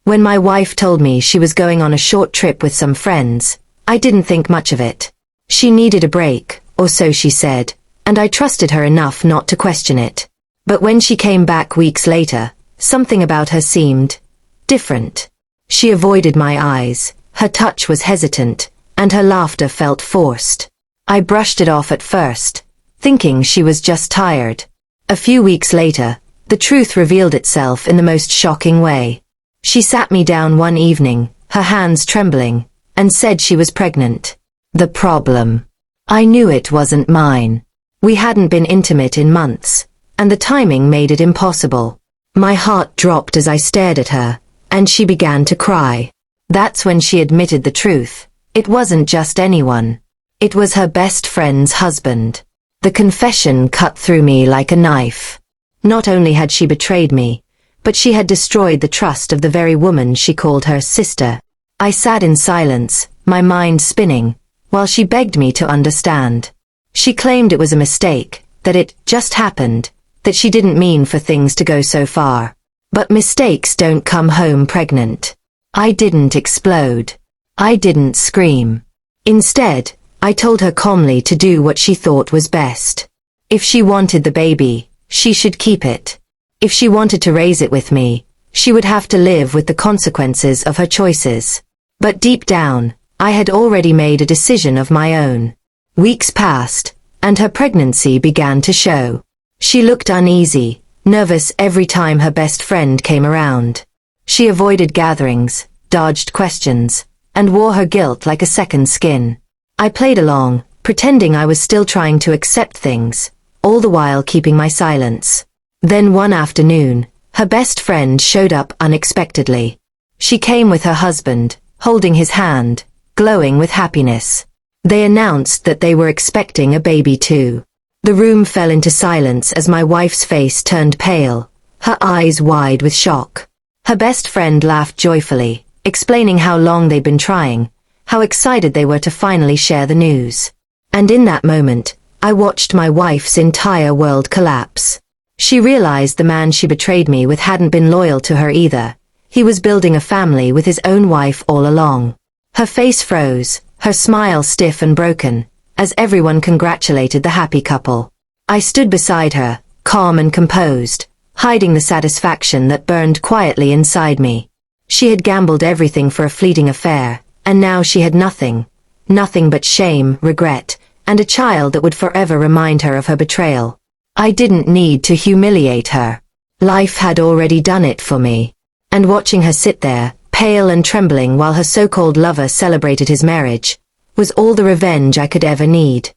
When my wife told me she was going on a short trip with some friends, I didn't think much of it. She needed a break, or so she said, and I trusted her enough not to question it. But when she came back weeks later, something about her seemed different. She avoided my eyes, her touch was hesitant, and her laughter felt forced. I brushed it off at first, thinking she was just tired. A few weeks later, the truth revealed itself in the most shocking way. She sat me down one evening, her hands trembling, and said she was pregnant. The problem. I knew it wasn't mine. We hadn't been intimate in months, and the timing made it impossible. My heart dropped as I stared at her, and she began to cry. That's when she admitted the truth. It wasn't just anyone. It was her best friend's husband. The confession cut through me like a knife. Not only had she betrayed me, but she had destroyed the trust of the very woman she called her sister. I sat in silence, my mind spinning, while she begged me to understand. She claimed it was a mistake, that it just happened, that she didn't mean for things to go so far. But mistakes don't come home pregnant. I didn't explode. I didn't scream. Instead, I told her calmly to do what she thought was best. If she wanted the baby, she should keep it. If she wanted to raise it with me, she would have to live with the consequences of her choices. But deep down, I had already made a decision of my own. Weeks passed, and her pregnancy began to show. She looked uneasy, nervous every time her best friend came around. She avoided gatherings, dodged questions, and wore her guilt like a second skin. I played along, pretending I was still trying to accept things, all the while keeping my silence. Then one afternoon, her best friend showed up unexpectedly. She came with her husband, holding his hand, glowing with happiness. They announced that they were expecting a baby too. The room fell into silence as my wife's face turned pale, her eyes wide with shock. Her best friend laughed joyfully, explaining how long they'd been trying, how excited they were to finally share the news. And in that moment, I watched my wife's entire world collapse. She realized the man she betrayed me with hadn't been loyal to her either. He was building a family with his own wife all along. Her face froze, her smile stiff and broken, as everyone congratulated the happy couple. I stood beside her, calm and composed, hiding the satisfaction that burned quietly inside me. She had gambled everything for a fleeting affair, and now she had nothing but shame, regret, and a child that would forever remind her of her betrayal. I didn't need to humiliate her. Life had already done it for me. And watching her sit there, pale and trembling while her so-called lover celebrated his marriage, was all the revenge I could ever need.